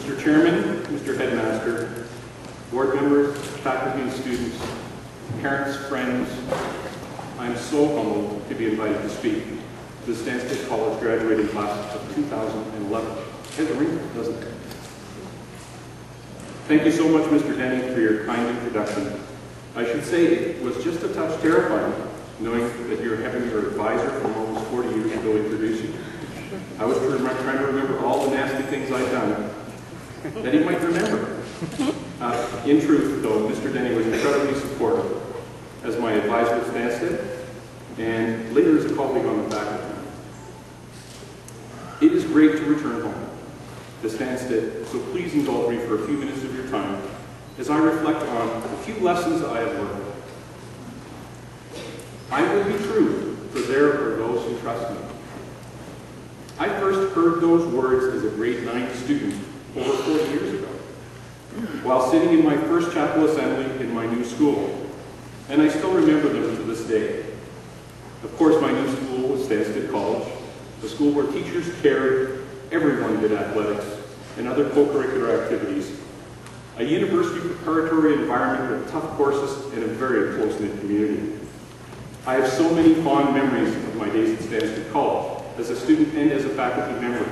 Mr. Chairman, Mr. Headmaster, board members, faculty and students, parents, friends, I am so humbled to be invited to speak to the Stanstead College graduating class of 2011. It has a ring, doesn't it? Thank you so much, Mr. Denny, for your kind introduction. I should say it was just a touch terrifying knowing that you're having your advisor from almost 40 years ago introduce you. I was trying to remember all the nasty things I'd done that he might remember. In truth, though, Mr. Denny was incredibly supportive as my advisor at Stanstead and later as a colleague on the faculty. It is great to return home to Stanstead, so please indulge me for a few minutes of your time as I reflect on a few lessons I have learned. I will be true, for there are those who trust me. I first heard those words as a grade 9 student over 40 years ago, while sitting in my first chapel assembly in my new school, and I still remember them to this day. Of course, my new school was Stanstead College, a school where teachers cared, everyone did athletics and other co-curricular activities, a university preparatory environment with tough courses and a very close-knit community. I have so many fond memories of my days at Stanstead College, as a student and as a faculty member.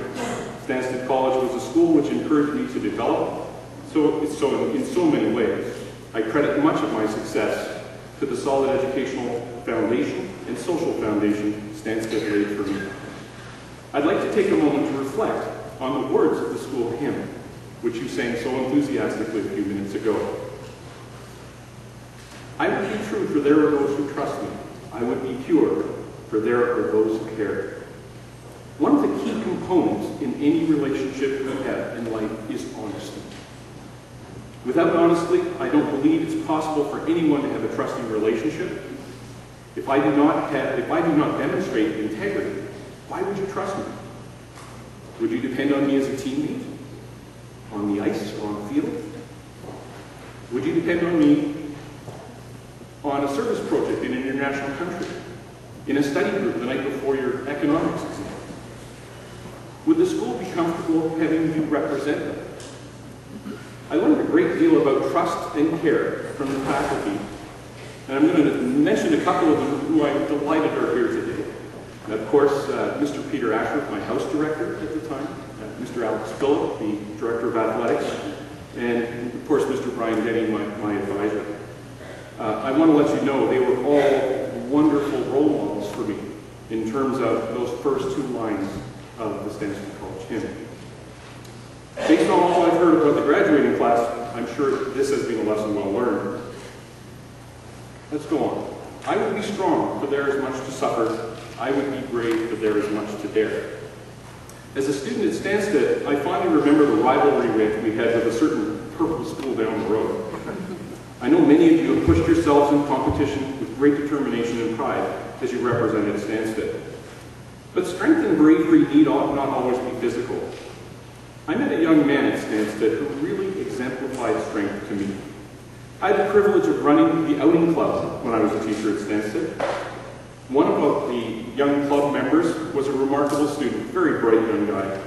Stanstead College was a school which encouraged me to develop, in so many ways. I credit much of my success to the solid educational foundation and social foundation Stanstead laid for me. I'd like to take a moment to reflect on the words of the school hymn, which you sang so enthusiastically a few minutes ago. I would be true, for there are those who trust me. I would be pure, for there are those who care. One of the key components in any relationship we have in life is honesty. Without honesty, I don't believe it's possible for anyone to have a trusting relationship. If I do not demonstrate integrity, why would you trust me? Would you depend on me as a teammate? On the ice or on the field? Would you depend on me on a service project in an international country? In a study group the night before your economics exam? Would the school be comfortable having you represent them? I learned a great deal about trust and care from the faculty, and I'm going to mention a couple of them who I'm delighted are here today. Of course, Mr. Peter Ashworth, my house director at the time, Mr. Alex Phillip, the director of athletics, and of course Mr. Brian Denny, my advisor. I want to let you know they were all wonderful role models for me in terms of those first two lines of the Stanstead College hymn. Based on all I've heard about the graduating class, I'm sure this has been a lesson well learned. Let's go on. I would be strong, for there is much to suffer. I would be brave, for there is much to dare. As a student at Stanstead, I fondly remember the rivalry we had with a certain purple school down the road. I know many of you have pushed yourselves in competition with great determination and pride as you represented Stanstead. But strength and bravery need not always be physical. I met a young man at Stanstead who really exemplified strength to me. I had the privilege of running the outing club when I was a teacher at Stanstead. One of the young club members was a remarkable student, very bright young guy.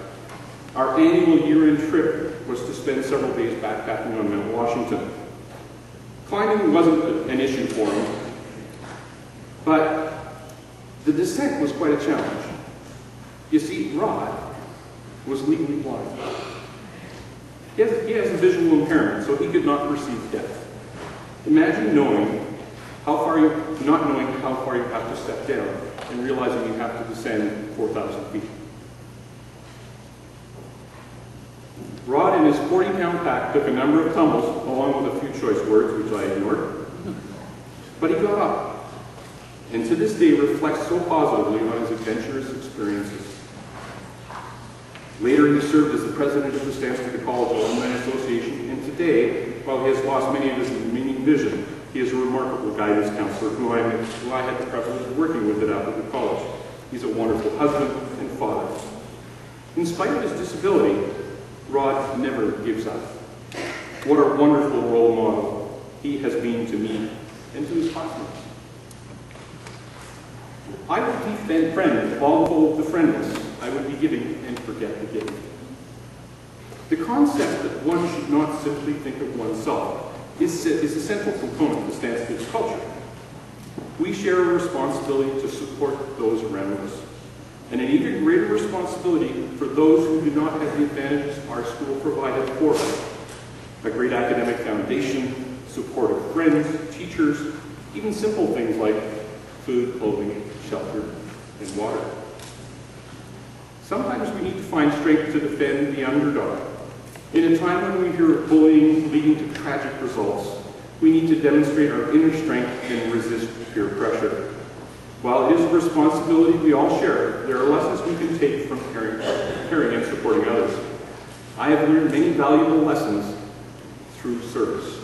Our annual year-end trip was to spend several days backpacking on Mount Washington. Climbing wasn't an issue for him, but the descent was quite a challenge. You see, Rod was legally blind. He has a visual impairment, so he could not perceive depth. Imagine not knowing how far you have to step down and realizing you have to descend 4,000 feet. Rod and his 40-pound pack took a number of tumbles, along with a few choice words, which I ignored. But he got up, and to this day reflects so positively on his adventurous experiences. Later, he served as the president of the Stanstead College Alumni Association, and today, while he has lost many of his remaining vision, he is a remarkable guidance counselor who I had the privilege of working with at Appleby College. He's a wonderful husband and father. In spite of his disability, Rod never gives up. What a wonderful role model he has been to me and to his classmates. I would be friend of all the friendless. I would be giving and forget the giving. The concept that one should not simply think of oneself is a central component of Stanstead's culture. We share a responsibility to support those around us, and an even greater responsibility for those who do not have the advantages our school provided for us. A great academic foundation, support of friends, teachers, even simple things like food, clothing, shelter, and water. Sometimes we need to find strength to defend the underdog. In a time when we hear of bullying leading to tragic results, we need to demonstrate our inner strength and resist peer pressure. While it is a responsibility we all share, there are lessons we can take from caring and supporting others. I have learned many valuable lessons through service.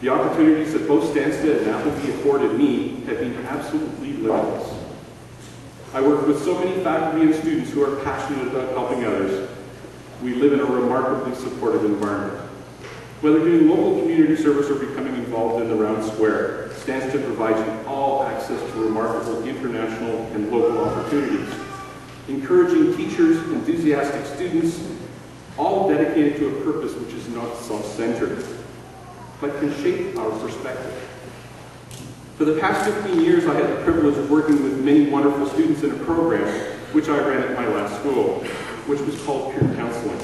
The opportunities that both Stanstead and Appleby afforded me have been absolutely limitless. I work with so many faculty and students who are passionate about helping others. We live in a remarkably supportive environment. Whether doing local community service or becoming involved in the Round Square, Stanstead provides you all access to remarkable international and local opportunities. Encouraging teachers, enthusiastic students, all dedicated to a purpose which is not self-centered, but can shape our perspective. For the past 15 years, I had the privilege of working with many wonderful students in a program which I ran at my last school, which was called peer counseling.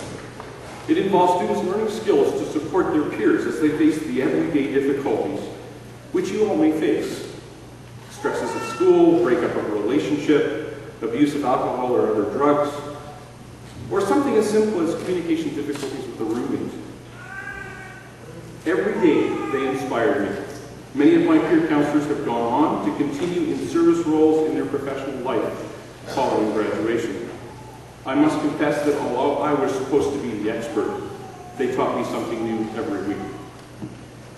It involves students learning skills to support their peers as they face the everyday difficulties which you all may face. Stresses at school, breakup of a relationship, abuse of alcohol or other drugs, or something as simple as communication difficulties with a roommate. Every day they inspired me. Many of my peer counselors have gone on to continue in service roles in their professional life following graduation. I must confess that although I was supposed to be the expert, they taught me something new every week.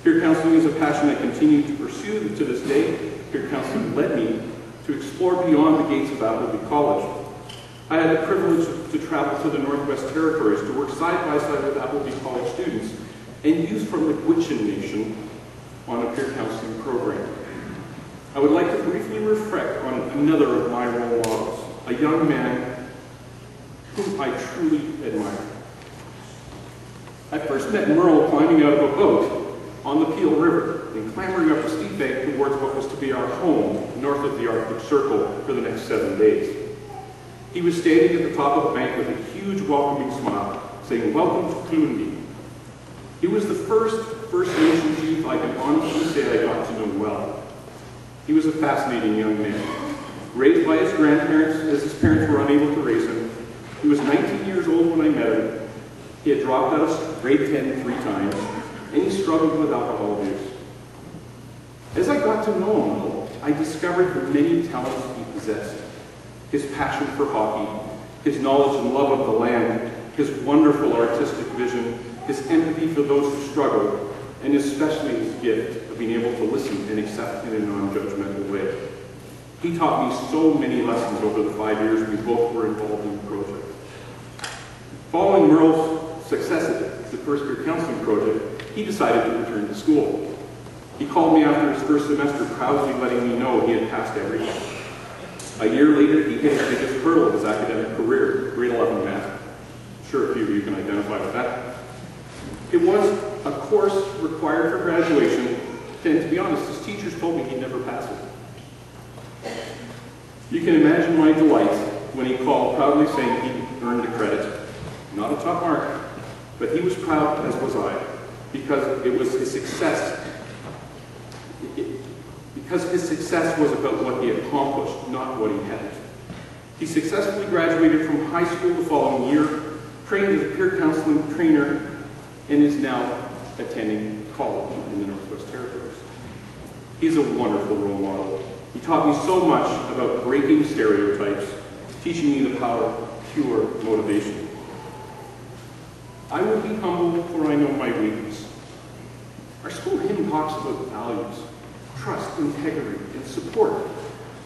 Peer counseling is a passion I continue to pursue to this day. Peer counseling led me to explore beyond the gates of Appleby College. I had the privilege to travel to the Northwest Territories to work side by side with Appleby College students and youth from the Gwich'in Nation on a peer counseling program. I would like to briefly reflect on another of my role models, a young man whom I truly admire. I first met Merle climbing out of a boat on the Peel River and clambering up a steep bank towards what was to be our home north of the Arctic Circle for the next 7 days. He was standing at the top of the bank with a huge welcoming smile, saying, "Welcome to Cluny." He was the First Nations youth I can honestly say I got to know well. He was a fascinating young man. Raised by his grandparents as his parents were unable to raise him, he was 19 years old when I met him. He had dropped out of grade 10 3 times, and he struggled with alcohol abuse. As I got to know him, though, I discovered the many talents he possessed. His passion for hockey, his knowledge and love of the land, his wonderful artistic vision, his empathy for those who struggle, and especially his gift of being able to listen and accept in a non-judgmental way. He taught me so many lessons over the 5 years we both were involved in the project. Following Merle's success at the first peer counseling project, he decided to return to school. He called me after his first semester, proudly letting me know he had passed everything. A year later, he hit his biggest hurdle of his academic career, grade 11 math. I'm sure a few of you can identify with that. It was a course required for graduation, and to be honest, his teachers told me he'd never pass it. You can imagine my delight when he called, proudly saying he'd earned a credit. Not a top mark, but he was proud, as was I, because it was his success. Because his success was about what he accomplished, not what he hadn't. He successfully graduated from high school the following year, trained as a peer counseling trainer, and is now attending college in the Northwest Territories. He's a wonderful role model. He taught me so much about breaking stereotypes, teaching me the power of pure motivation. I will be humble, for I know my weakness. Our school hymn talks about values, trust, integrity, and support,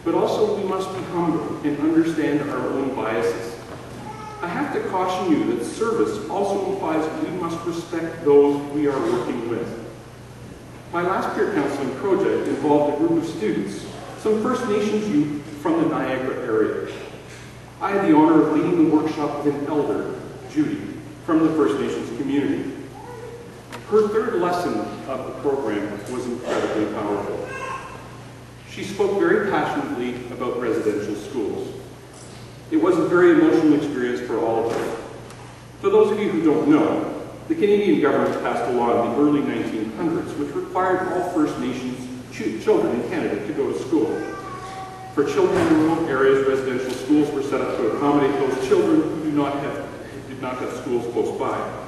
but also we must be humble and understand our own biases. I have to caution you that service also implies we must respect those we are working with. My last peer counseling project involved a group of students, some First Nations youth from the Niagara area. I had the honor of leading the workshop with an elder, Judy, from the First Nations community. Her third lesson of the program was incredibly powerful. She spoke very passionately about residential schools. It was a very emotional experience for all of us. For those of you who don't know, the Canadian government passed a law in the early 1900s which required all First Nations children in Canada to go to school. For children in remote areas, residential schools were set up to accommodate those children who did not have schools close by.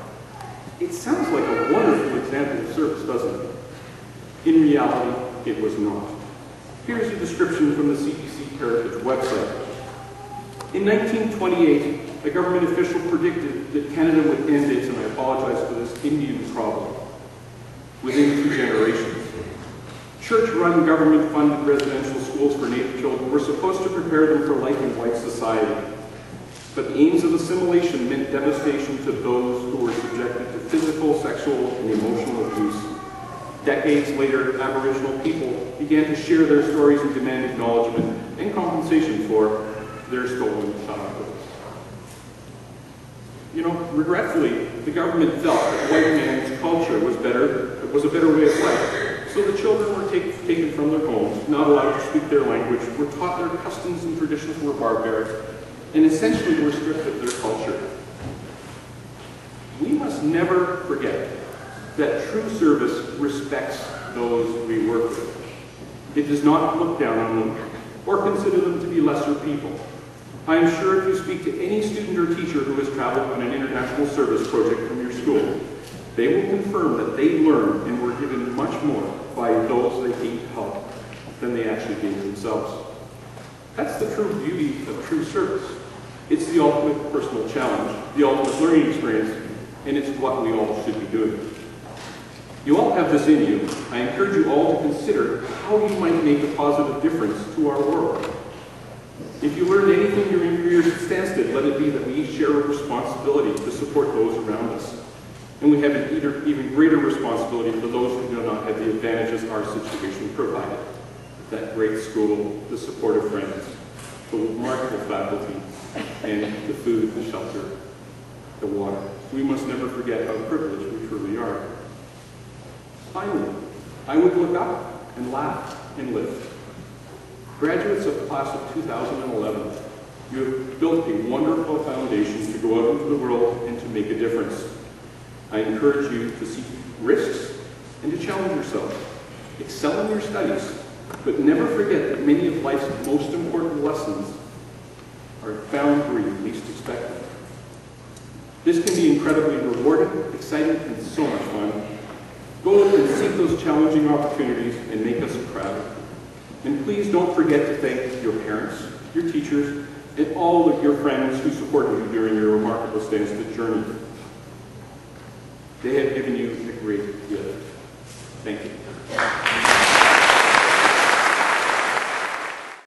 It sounds like a wonderful example of service, doesn't it? In reality, it was not. Here's a description from the CBC Heritage website. In 1928, a government official predicted that Canada would end its, and I apologize for this, Indian problem within 2 generations. Church-run, government-funded residential schools for Native children were supposed to prepare them for life in white society. But the aims of assimilation meant devastation to those who were subjected to physical, sexual, and emotional abuse. Decades later, Aboriginal people began to share their stories and demand acknowledgement and compensation for their stolen childhoods. You know, regretfully, the government felt that white man's culture was a better way of life. So the children were taken from their homes, not allowed to speak their language, were taught their customs and traditions were barbaric, and essentially were stripped of their culture. We must never forget that true service respects those we work with. It does not look down on them or consider them to be lesser people. I am sure if you speak to any student or teacher who has traveled on an international service project from your school, they will confirm that they learned and were given much more by those they came to help than they actually gave themselves. That's the true beauty of true service. It's the ultimate personal challenge, the ultimate learning experience, and it's what we all should be doing. You all have this in you. I encourage you all to consider how you might make a positive difference to our world. If you learned anything during your years at Stanstead, let it be that we each share a responsibility to support those around us. And we have an even greater responsibility for those who do not have the advantages our situation provided. That great school, the support of friends, the remarkable faculty, and the food, the shelter, the water. We must never forget how privileged we truly are. Finally, I would look up and laugh and live. Graduates of the class of 2011, you have built a wonderful foundation to go out into the world and to make a difference. I encourage you to seek risks and to challenge yourself. Excel in your studies, but never forget that many of life's most important lessons are found where you least expect them. This can be incredibly rewarding, exciting, and so much fun. Go out and seek those challenging opportunities and make us proud. And please don't forget to thank your parents, your teachers, and all of your friends who supported you during your remarkable Stanstead journey. They have given you a great